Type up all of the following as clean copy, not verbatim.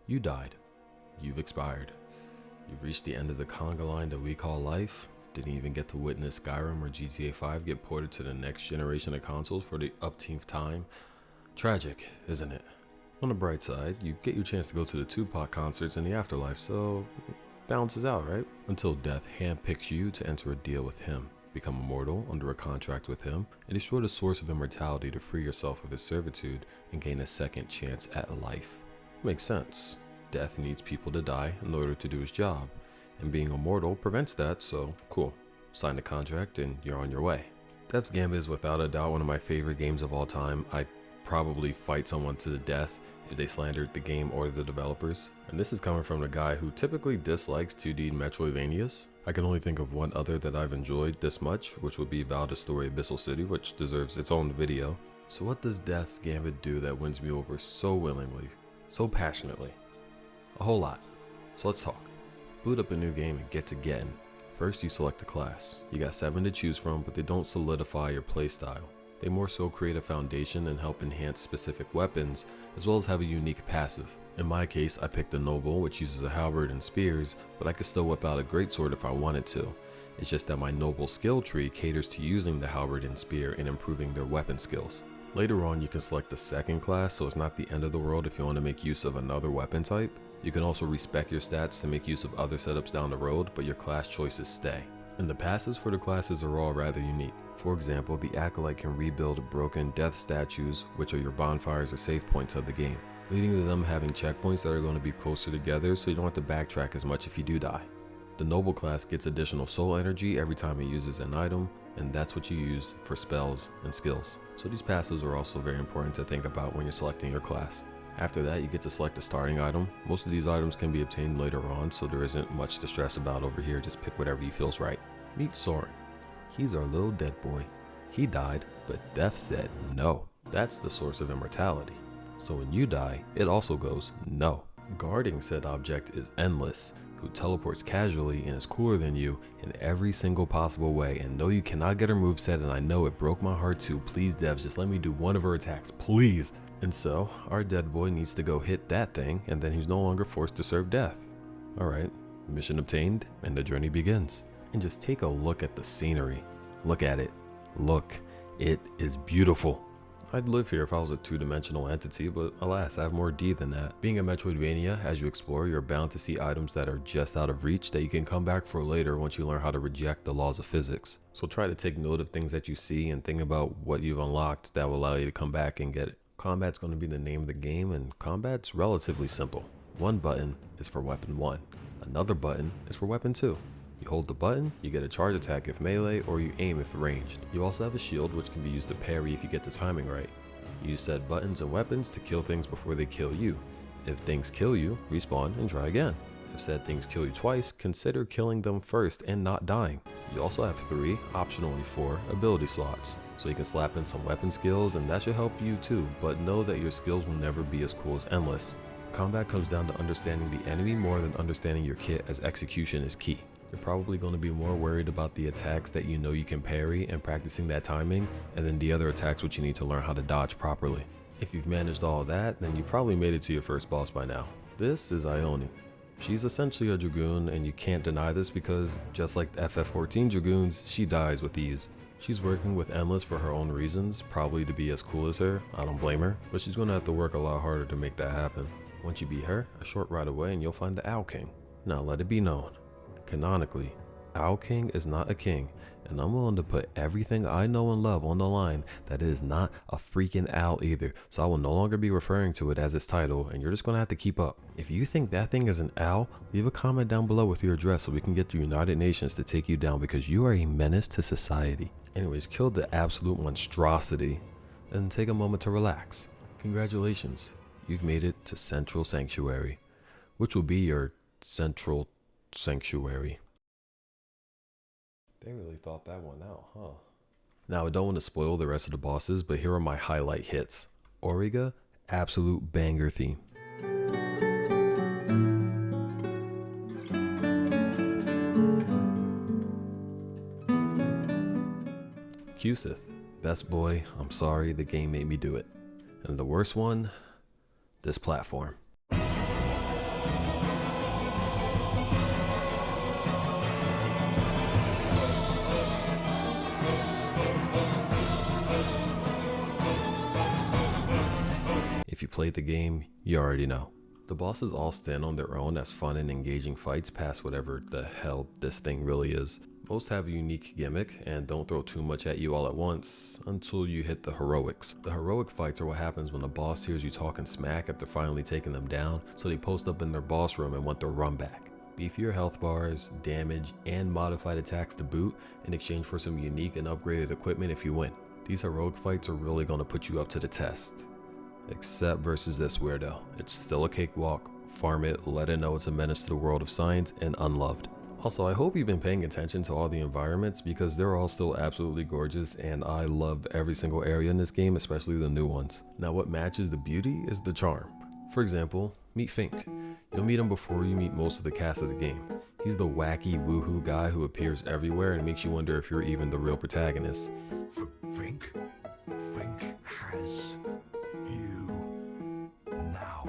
You died. You've expired. You've reached the end of the conga line that we call life. Didn't even get to witness Skyrim or GTA 5 get ported to the next generation of consoles for the upteenth time. Tragic, isn't it? On the bright side, you get your chance to go to the Tupac concerts in the afterlife, so it balances out, right? Until death handpicks you to enter a deal with him, become immortal under a contract with him, and destroy the source of immortality to free yourself of his servitude and gain a second chance at life. Makes sense. Death needs people to die in order to do his job, and being immortal prevents that, so cool. Sign the contract and you're on your way. Death's Gambit is without a doubt one of my favorite games of all time. I'd probably fight someone to the death if they slandered the game or the developers. And this is coming from the guy who typically dislikes 2D Metroidvanias. I can only think of one other that I've enjoyed this much, which would be Valda's Story Abyssal City, which deserves its own video. So what does Death's Gambit do that wins me over so willingly, so passionately? A whole lot. So let's talk. Boot up a new game and get to getting. First, you select a class. You got 7 to choose from, but they don't solidify your playstyle. They more so create a foundation and help enhance specific weapons, as well as have a unique passive. In my case, I picked a noble, which uses a halberd and spears, but I could still whip out a greatsword if I wanted to. It's just that my noble skill tree caters to using the halberd and spear and improving their weapon skills. Later on, you can select a second class, so it's not the end of the world if you want to make use of another weapon type. You can also respec your stats to make use of other setups down the road, but your class choices stay. And the passives for the classes are all rather unique. For example, the Acolyte can rebuild broken death statues, which are your bonfires or save points of the game, leading to them having checkpoints that are going to be closer together so you don't have to backtrack as much if you do die. The Noble class gets additional soul energy every time it uses an item, and that's what you use for spells and skills. So these passives are also very important to think about when you're selecting your class. After that, you get to select a starting item. Most of these items can be obtained later on, so there isn't much to stress about over here. Just pick whatever you feels right. Meet Soren. He's our little dead boy. He died, but death said no. That's the source of immortality. So when you die, it also goes no. Guarding said object is Endless, who teleports casually and is cooler than you in every single possible way. And no, you cannot get her moveset, and I know it broke my heart too. Please, devs, just let me do one of her attacks, please. And so, our dead boy needs to go hit that thing, and then he's no longer forced to serve death. Alright, mission obtained, and the journey begins. And just take a look at the scenery. Look at it. Look. It is beautiful. I'd live here if I was a two-dimensional entity, but alas, I have more D than that. Being a Metroidvania, as you explore, you're bound to see items that are just out of reach that you can come back for later once you learn how to reject the laws of physics. So try to take note of things that you see and think about what you've unlocked that will allow you to come back and get it. Combat's going to be the name of the game, and combat's relatively simple. One button is for weapon 1. Another button is for weapon 2. You hold the button, you get a charge attack if melee, or you aim if ranged. You also have a shield, which can be used to parry if you get the timing right. You use said buttons and weapons to kill things before they kill you. If things kill you, respawn and try again. If said things kill you twice, consider killing them first and not dying. You also have 3, optionally 4, ability slots. So you can slap in some weapon skills, and that should help you too, but know that your skills will never be as cool as Endless. Combat comes down to understanding the enemy more than understanding your kit, as execution is key. You're probably going to be more worried about the attacks that you know you can parry and practicing that timing, and then the other attacks which you need to learn how to dodge properly. If you've managed all of that, then you probably made it to your first boss by now. This is Ione. She's essentially a Dragoon, and you can't deny this because, just like the FF14 Dragoons, she dies with ease. She's working with Endless for her own reasons, probably to be as cool as her. I don't blame her, but she's going to have to work a lot harder to make that happen. Once you beat her, a short ride away and you'll find the Owl King. Now let it be known, canonically, Owl King is not a king, and I'm willing to put everything I know and love on the line that it is not a freaking owl either, so I will no longer be referring to it as its title, and you're just going to have to keep up. If you think that thing is an owl, leave a comment down below with your address so we can get the United Nations to take you down, because you are a menace to society. Anyways, kill the absolute monstrosity and take a moment to relax. Congratulations, you've made it to Central Sanctuary, which will be your Central Sanctuary. They really thought that one out, huh? Now, I don't want to spoil the rest of the bosses, but here are my highlight hits. Auriga, absolute banger theme. Cusith, best boy, I'm sorry, the game made me do it. And the worst one, this platform. If you played the game, you already know. The bosses all stand on their own as fun and engaging fights past whatever the hell this thing really is. Most have a unique gimmick and don't throw too much at you all at once until you hit the heroics. The heroic fights are what happens when the boss hears you talking smack after finally taking them down, so they post up in their boss room and want their run back. Beefier health bars, damage, and modified attacks to boot in exchange for some unique and upgraded equipment if you win. These heroic fights are really going to put you up to the test. Except versus this weirdo. It's still a cakewalk. Farm it, let it know it's a menace to the world of science, and unloved. Also, I hope you've been paying attention to all the environments because they're all still absolutely gorgeous and I love every single area in this game, especially the new ones. Now what matches the beauty is the charm. For example, meet Fink. You'll meet him before you meet most of the cast of the game. He's the wacky woohoo guy who appears everywhere and makes you wonder if you're even the real protagonist. Fink has you now.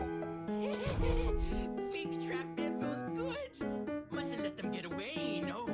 Fink trapped there feels good. Mustn't let them get away. No.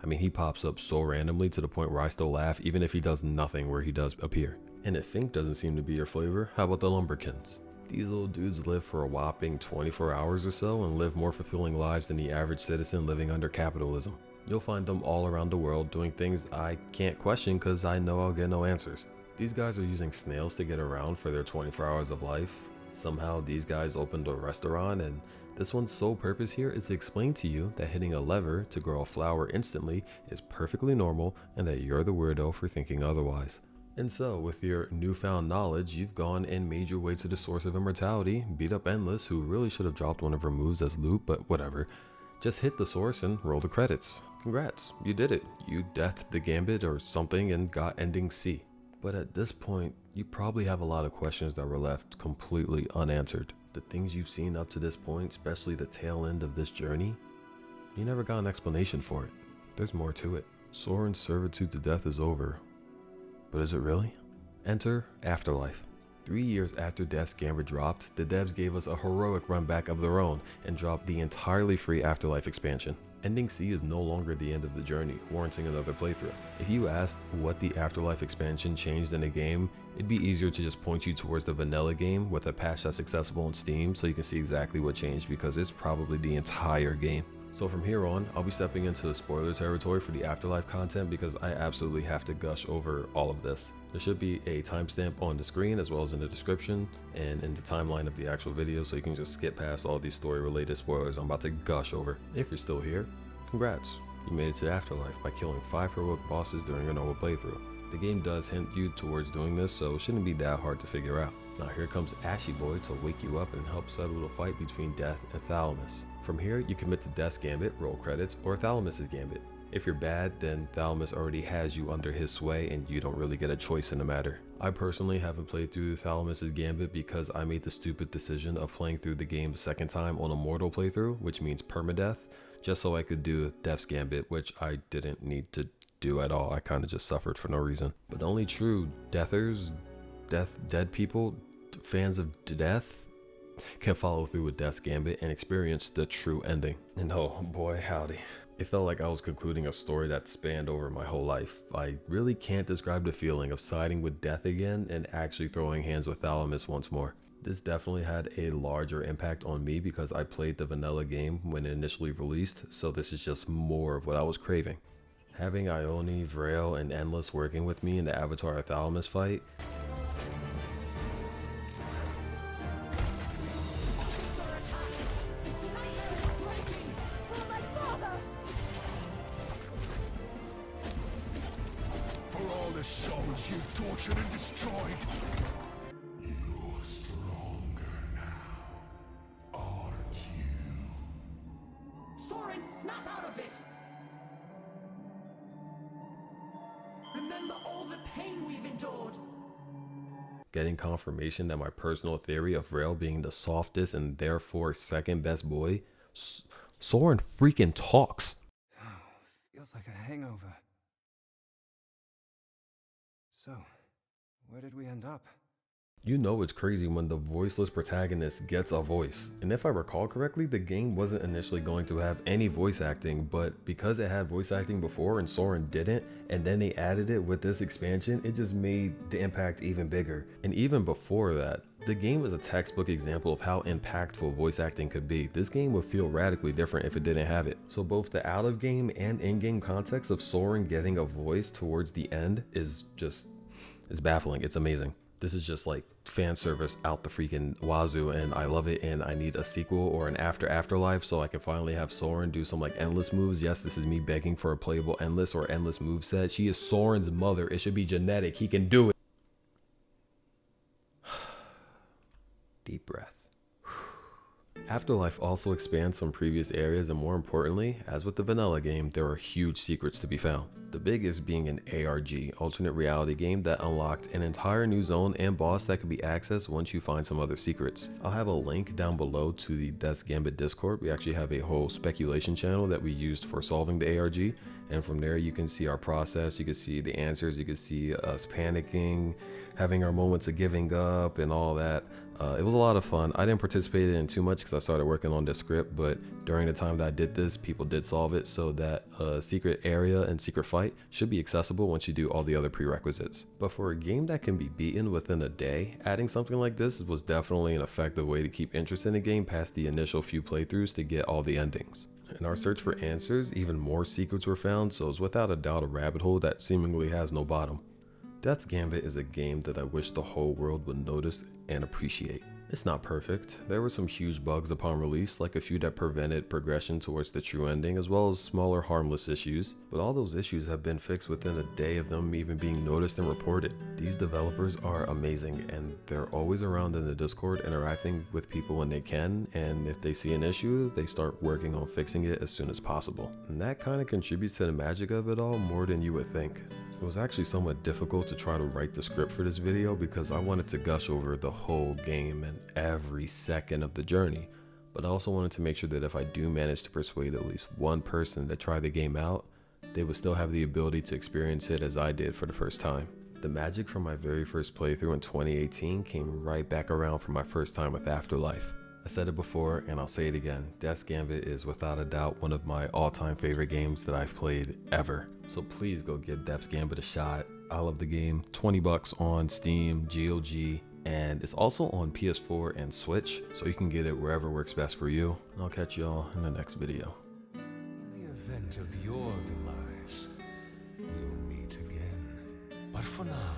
I mean, he pops up so randomly to the point where I still laugh even if he does nothing where he does appear. And if Fink doesn't seem to be your flavor, how about the Lumberkins? These little dudes live for a whopping 24 hours or so and live more fulfilling lives than the average citizen living under capitalism. You'll find them all around the world doing things I can't question because I know I'll get no answers. These guys are using snails to get around for their 24 hours of life. Somehow these guys opened a restaurant, and this one's sole purpose here is to explain to you that hitting a lever to grow a flower instantly is perfectly normal and that you're the weirdo for thinking otherwise. And so, with your newfound knowledge, you've gone and made your way to the source of immortality, beat up Endless, who really should have dropped one of her moves as loot, but whatever. Just hit the source and roll the credits. Congrats, you did it. You deathed the Gambit or something and got ending C. But at this point, you probably have a lot of questions that were left completely unanswered. The things you've seen up to this point, especially the tail end of this journey, you never got an explanation for it. There's more to it. Soren's servitude to death is over. But is it really? Enter Afterlife. 3 years after Death's Gambit dropped, the devs gave us a heroic run back of their own and dropped the entirely free Afterlife expansion. Ending C is no longer the end of the journey, warranting another playthrough. If you asked what the Afterlife expansion changed in the game, it'd be easier to just point you towards the vanilla game with a patch that's accessible on Steam so you can see exactly what changed because it's probably the entire game. So from here on, I'll be stepping into spoiler territory for the Afterlife content because I absolutely have to gush over all of this. There should be a timestamp on the screen as well as in the description and in the timeline of the actual video so you can just skip past all these story related spoilers I'm about to gush over. If you're still here, congrats, you made it to Afterlife by killing 5 heroic bosses during a normal playthrough. The game does hint you towards doing this, so it shouldn't be that hard to figure out. Now here comes Ashy Boy to wake you up and help settle the fight between Death and Thalamus. From here, you commit to Death's Gambit, roll credits, or Thalamus' Gambit. If you're bad, then Thalamus already has you under his sway and you don't really get a choice in the matter. I personally haven't played through Thalamus' Gambit because I made the stupid decision of playing through the game a second time on a mortal playthrough, which means permadeath, just so I could do Death's Gambit, which I didn't need to do at all. I kind of just suffered for no reason. But only true deathers, dead people, fans of death, can follow through with Death's Gambit and experience the true ending. And oh boy howdy, it felt like I was concluding a story that spanned over my whole life. I really can't describe the feeling of siding with Death again and actually throwing hands with Thalamus once more. This definitely had a larger impact on me because I played the vanilla game when it initially released, so this is just more of what I was craving. Having Ione, Vrail, and Endless working with me in the Avatar Thalamus fight, The souls you've tortured and destroyed. You're stronger now, aren't you? Soren, snap out of it! Remember all the pain we've endured. getting confirmation that my personal theory of Vrail being the softest and therefore second best boy, Soren freaking talks. Feels like a hangover. So, where did we end up? You know it's crazy when the voiceless protagonist gets a voice. And if I recall correctly, the game wasn't initially going to have any voice acting, but because it had voice acting before and Soren didn't, and then they added it with this expansion, it just made the impact even bigger. And even before that, the game is a textbook example of how impactful voice acting could be. This game would feel radically different if it didn't have it. So both the out of game and in-game context of Soren getting a voice towards the end is baffling. It's amazing. This is just like fan service out the freaking wazoo, and I love it. And I need a sequel or an Afterlife so I can finally have Soren do some like endless moves. Yes, this is me begging for a playable endless or endless move set. She is Soren's mother. It should be genetic. He can do it. Deep breath. Afterlife also expands some previous areas, and more importantly, as with the vanilla game, there are huge secrets to be found. The biggest being an ARG, alternate reality game, that unlocked an entire new zone and boss that could be accessed once you find some other secrets. I'll have a link down below to the Death's Gambit Discord. We actually have a whole speculation channel that we used for solving the ARG, and from there you can see our process, you can see the answers, you can see us panicking, having our moments of giving up and all that. It was a lot of fun. I didn't participate in too much because I started working on the script, but during the time that I did this, people did solve it, so that secret area and secret fight should be accessible once you do all the other prerequisites. But for a game that can be beaten within a day, adding something like this was definitely an effective way to keep interest in the game past the initial few playthroughs to get all the endings. In our search for answers, even more secrets were found, so it's without a doubt a rabbit hole that seemingly has no bottom. Death's Gambit is a game that I wish the whole world would notice and appreciate. It's not perfect. There were some huge bugs upon release, like a few that prevented progression towards the true ending, as well as smaller harmless issues, but all those issues have been fixed within a day of them even being noticed and reported. These developers are amazing, and they're always around in the Discord interacting with people when they can, and if they see an issue, they start working on fixing it as soon as possible. And that kind of contributes to the magic of it all more than you would think. It was actually somewhat difficult to try to write the script for this video because I wanted to gush over the whole game and every second of the journey, but I also wanted to make sure that if I do manage to persuade at least one person to try the game out, they would still have the ability to experience it as I did for the first time. The magic from my very first playthrough in 2018 came right back around for my first time with Afterlife. I said it before and I'll say it again, Death's Gambit is without a doubt one of my all-time favorite games that I've played ever. So please go give Death's Gambit a shot. I love the game. 20 bucks on Steam, GOG, and it's also on PS4 and Switch, so you can get it wherever works best for you. And I'll catch y'all in the next video. In the event of your demise, we'll meet again. But for now,